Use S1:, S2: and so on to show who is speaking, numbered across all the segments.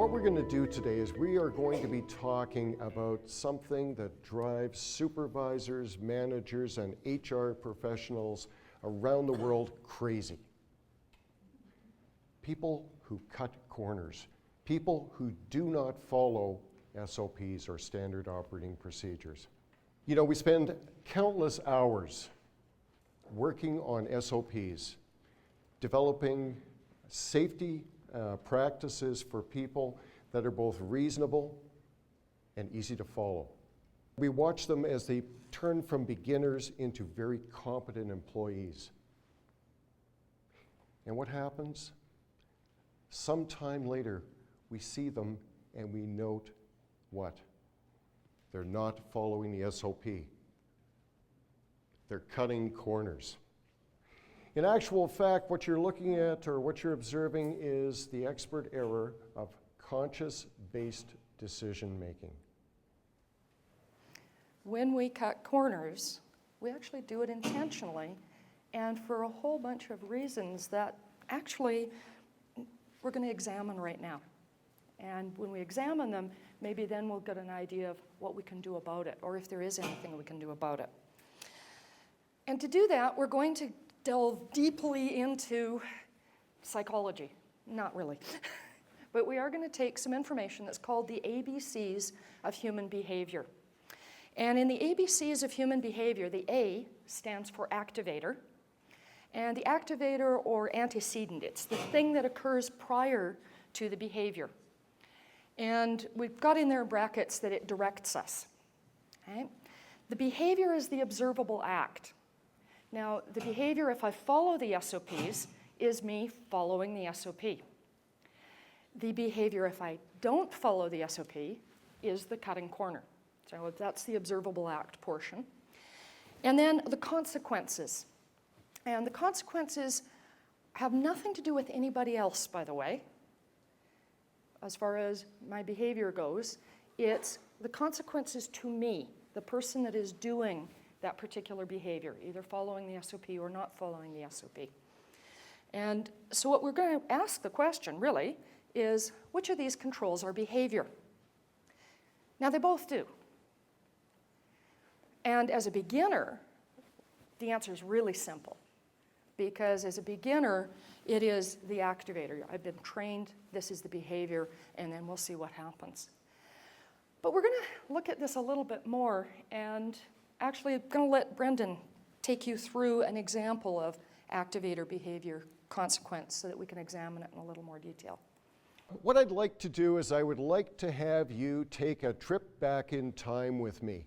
S1: What we're going to do today is we are going to be talking about something that drives supervisors, managers, and HR professionals around the world crazy. People who cut corners. People who do not follow SOPs or standard operating procedures. You know, we spend countless hours working on SOPs, developing safety practices for people that are both reasonable and easy to follow. We watch them as they turn from beginners into very competent employees. And what happens? Sometime later, we see them and we note what? They're not following the SOP. They're cutting corners. In actual fact, what you're looking at or what you're observing is the expert error of conscious-based decision making.
S2: When we cut corners, we actually do it intentionally and for a whole bunch of reasons that actually we're going to examine right now. And when we examine them, maybe then we'll get an idea of what we can do about it, or if there is anything we can do about it. And to do that, we're going to delve deeply into psychology. Not really. But we are going to take some information that's called the ABCs of human behavior. And in the ABCs of human behavior, the A stands for activator. And the activator or antecedent, it's the thing that occurs prior to the behavior. And we've got in there brackets that it directs us. Okay? The behavior is the observable act. Now, the behavior, if I follow the SOPs, is me following the SOP. The behavior, if I don't follow the SOP, is the cutting corner. So that's the observable act portion. And then the consequences. And the consequences have nothing to do with anybody else, by the way. As far as my behavior goes, it's the consequences to me, the person that is doing that particular behavior, either following the SOP or not following the SOP. And so what we're going to ask the question, really, is which of these controls our behavior? Now, they both do. And as a beginner, the answer is really simple. Because as a beginner, it is the activator. I've been trained, this is the behavior, and then we'll see what happens. But we're going to look at this a little bit more, and actually I'm going to let Brendan take you through an example of activator behavior consequence so that we can examine it in a little more detail.
S1: What I'd like to do is I would like to have you take a trip back in time with me.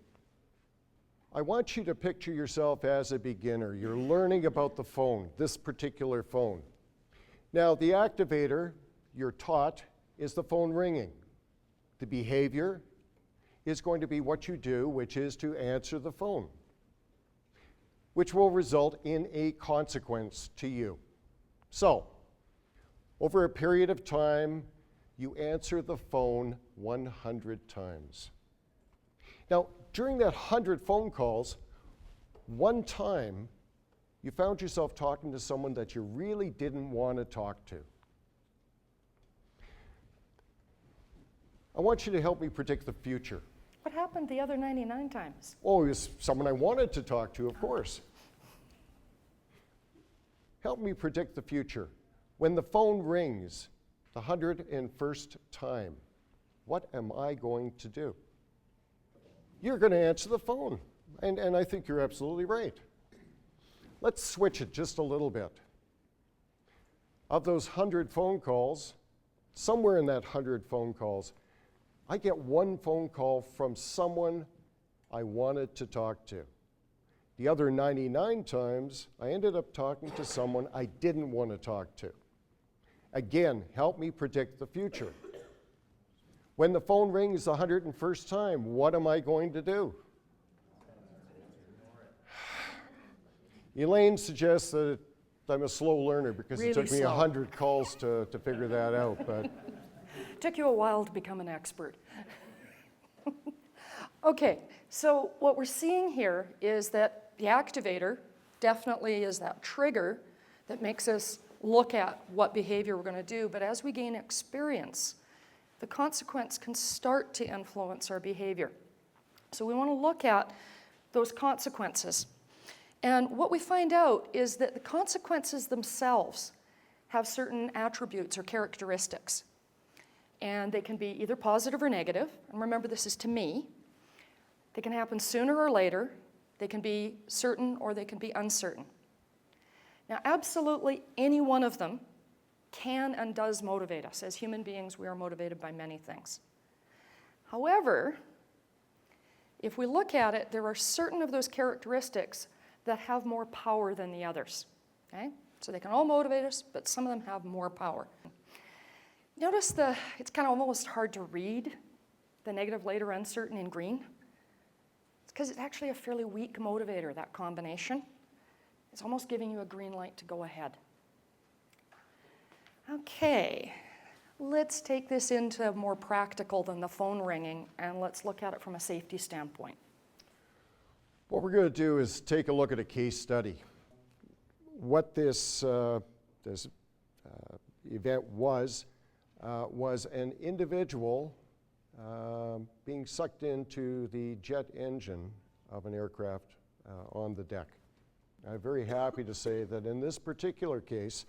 S1: I want you to picture yourself as a beginner. You're learning about the phone, this particular phone. Now, the activator, you're taught, is the phone ringing. The behavior is going to be what you do, which is to answer the phone, which will result in a consequence to you. So, over a period of time, you answer the phone 100 times. Now, during that 100 phone calls, one time you found yourself talking to someone that you really didn't want to talk to. I want you to help me predict the future.
S2: What happened the other 99 times?
S1: Oh, it was someone I wanted to talk to, of course. Help me predict the future. When the phone rings the 101st time, what am I going to do? You're going to answer the phone, and I think you're absolutely right. Let's switch it just a little bit. Of those 100 phone calls, somewhere in that 100 phone calls, I get one phone call from someone I wanted to talk to. The other 99 times, I ended up talking to someone I didn't want to talk to. Again, help me predict the future. When the phone rings the 101st time, what am I going to do? Elaine suggests that I'm a slow learner because
S2: Really
S1: it took me
S2: slow.
S1: 100 calls to figure that out. But
S2: Took you a while to become an expert. Okay, so what we're seeing here is that the activator definitely is that trigger that makes us look at what behavior we're going to do. But as we gain experience, the consequence can start to influence our behavior. So we want to look at those consequences. And what we find out is that the consequences themselves have certain attributes or characteristics. And they can be either positive or negative. And remember, this is to me. They can happen sooner or later. They can be certain or they can be uncertain. Now, absolutely any one of them can and does motivate us. As human beings, we are motivated by many things. However, if we look at it, there are certain of those characteristics that have more power than the others. Okay? So they can all motivate us, but some of them have more power. Notice it's kind of almost hard to read the negative, later, uncertain in green. It's because it's actually a fairly weak motivator, that combination. It's almost giving you a green light to go ahead. Okay, let's take this into more practical than the phone ringing, and let's look at it from a safety standpoint.
S1: What we're going to do is take a look at a case study. What this event was an individual being sucked into the jet engine of an aircraft on the deck. I'm very happy to say that in this particular case,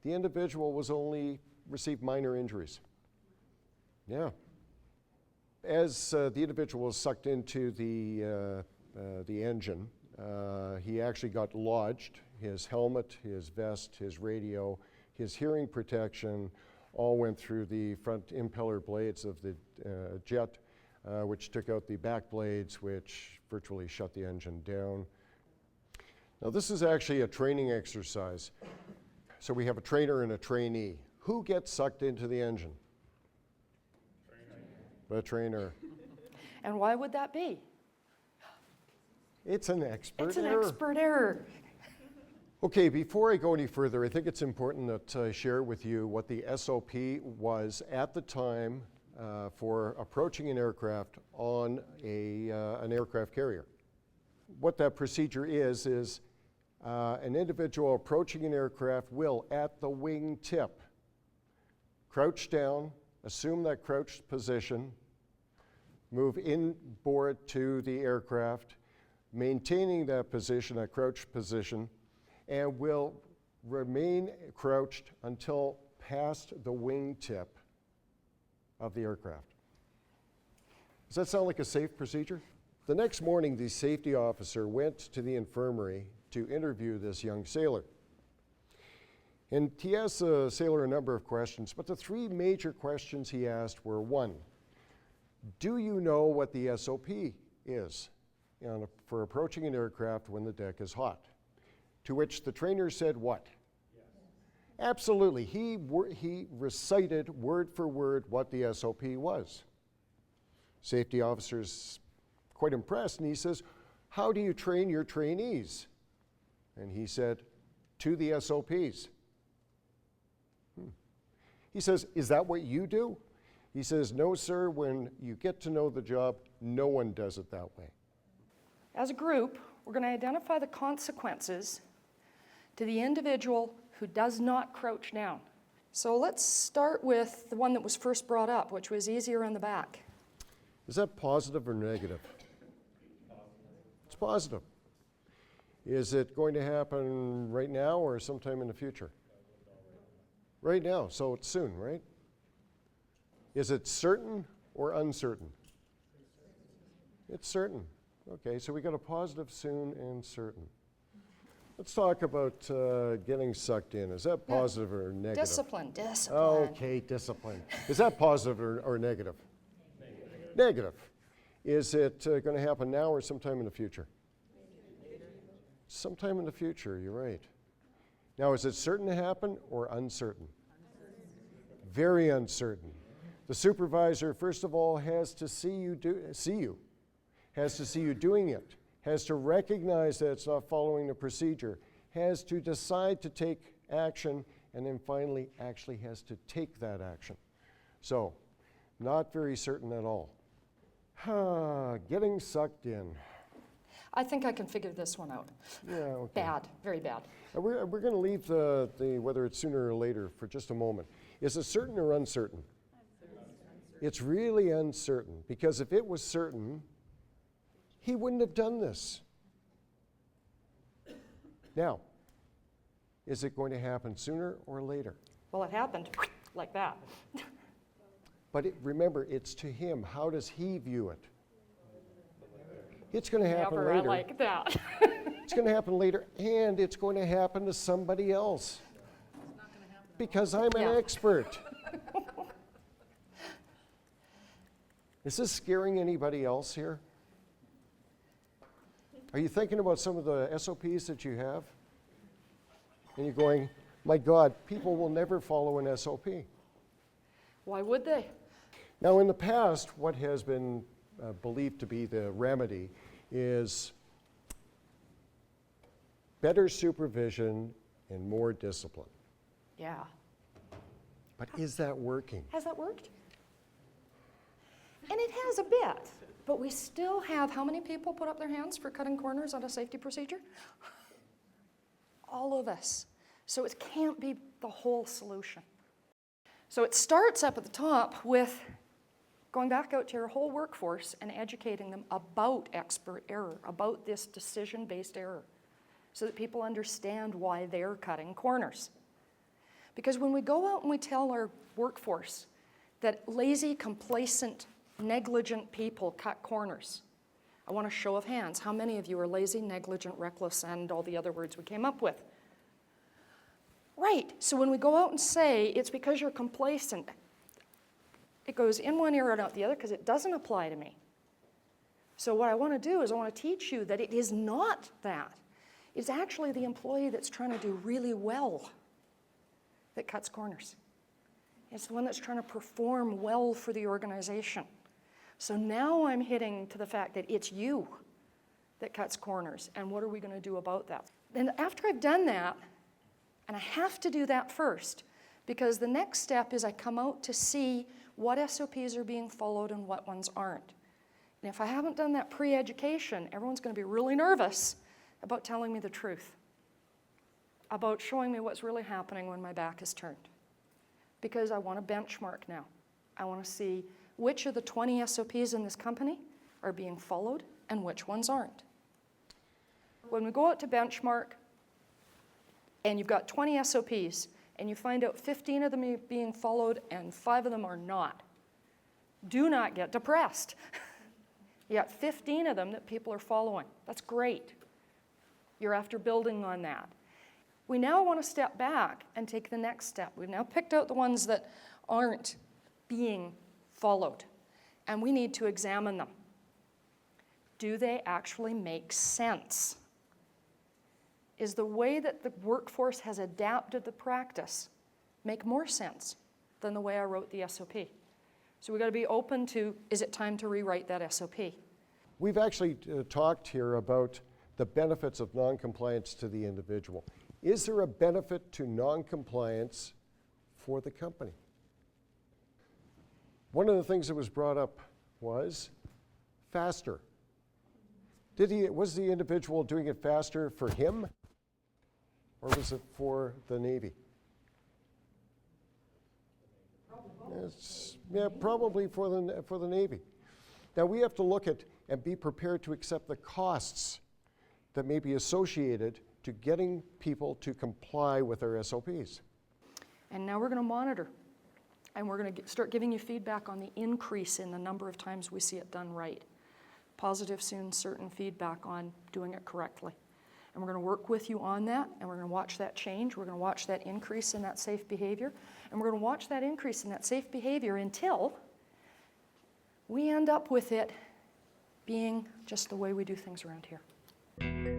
S1: the individual received minor injuries. Yeah. As the individual was sucked into the engine, he actually got lodged. His helmet, his vest, his radio, his hearing protection all went through the front impeller blades of the jet, which took out the back blades, which virtually shut the engine down. Now, this is actually a training exercise. So we have a trainer and a trainee. Who gets sucked into the engine? The trainer.
S2: And why would that be?
S1: It's an expert
S2: It's an
S1: error.
S2: expert error.
S1: Okay, before I go any further, I think it's important that I share with you what the SOP was at the time for approaching an aircraft on an aircraft carrier. What that procedure is an individual approaching an aircraft will, at the wing tip, crouch down, assume that crouched position, move inboard to the aircraft, maintaining that position, that crouched position, and will remain crouched until past the wing tip of the aircraft. Does that sound like a safe procedure? The next morning, the safety officer went to the infirmary to interview this young sailor. And he asked the sailor a number of questions, but the three major questions he asked were, one, do you know what the SOP is for approaching an aircraft when the deck is hot? To which the trainer said what? Yes. Absolutely. He recited word for word what the SOP was. Safety officer's quite impressed, and he says, how do you train your trainees? And he said, to the SOPs. He says, is that what you do? He says, no, sir, when you get to know the job, no one does it that way.
S2: As a group, we're going to identify the consequences to the individual who does not crouch down. So let's start with the one that was first brought up, which was easier on the back.
S1: Is that positive or negative? It's positive. Is it going to happen right now or sometime in the future? Right now, so it's soon, right? Is it certain or uncertain? It's certain. Okay, so we got a positive, soon, and certain. Let's talk about getting sucked in. Is that positive or negative?
S2: Discipline.
S1: Okay, discipline. Is that positive or negative? Negative. Is it going to happen now or sometime in the future? Sometime in the future, you're right. Now, is it certain to happen or uncertain? Very uncertain. The supervisor, first of all, has to see you, has to see you doing it, has to recognize that it's not following the procedure, has to decide to take action, and then finally actually has to take that action. So, not very certain at all. Getting sucked in.
S2: I think I can figure this one out.
S1: Yeah, okay.
S2: Bad, very bad.
S1: We're going to leave the whether it's sooner or later for just a moment. Is it certain or uncertain? It's really uncertain, because if it was certain, he wouldn't have done this. Now, is it going to happen sooner or later?
S2: Well, it happened like that.
S1: But remember, it's to him. How does he view it? It's going to happen
S2: Never,
S1: later.
S2: I like that.
S1: It's going to happen later, and it's going to happen to somebody else. Because I'm an expert. Is this scaring anybody else here? Are you thinking about some of the SOPs that you have? And you're going, my God, people will never follow an SOP.
S2: Why would they?
S1: Now, in the past, what has been believed to be the remedy is better supervision and more discipline.
S2: Yeah.
S1: But is that working?
S2: Has that worked? And it has a bit, but we still have, how many people put up their hands for cutting corners on a safety procedure? All of us. So it can't be the whole solution. So it starts up at the top with going back out to your whole workforce and educating them about expert error, about this decision-based error, so that people understand why they're cutting corners. Because when we go out and we tell our workforce that lazy, complacent, negligent people cut corners, I want a show of hands. How many of you are lazy, negligent, reckless, and all the other words we came up with? Right, so when we go out and say it's because you're complacent, it goes in one ear and out the other because it doesn't apply to me. So what I want to do is I want to teach you that it is not that. It's actually the employee that's trying to do really well that cuts corners. It's the one that's trying to perform well for the organization. So now I'm hitting to the fact that it's you that cuts corners, and what are we going to do about that? Then after I've done that, and I have to do that first, because the next step is I come out to see what SOPs are being followed and what ones aren't. And if I haven't done that pre-education, everyone's going to be really nervous about telling me the truth, about showing me what's really happening when my back is turned. Because I want to benchmark now. I want to see which of the 20 SOPs in this company are being followed and which ones aren't. When we go out to benchmark, and you've got 20 SOPs, and you find out 15 of them are being followed and 5 of them are not, do not get depressed. You got 15 of them that people are following. That's great. You're after building on that. We now want to step back and take the next step. We've now picked out the ones that aren't being followed, and we need to examine them. Do they actually make sense? Is the way that the workforce has adapted the practice make more sense than the way I wrote the SOP? So we've got to be open to, is it time to rewrite that SOP?
S1: We've actually talked here about the benefits of noncompliance to the individual. Is there a benefit to noncompliance for the company? One of the things that was brought up was faster. Was the individual doing it faster for him, or was it for the Navy? Probably for the Navy. Now we have to look at and be prepared to accept the costs that may be associated to getting people to comply with our SOPs.
S2: And now we're going to monitor, and we're going to start giving you feedback on the increase in the number of times we see it done right. Positive, soon certain feedback on doing it correctly. And we're going to work with you on that, and we're going to watch that change. We're going to watch that increase in that safe behavior, and we're going to watch that increase in that safe behavior until we end up with it being just the way we do things around here.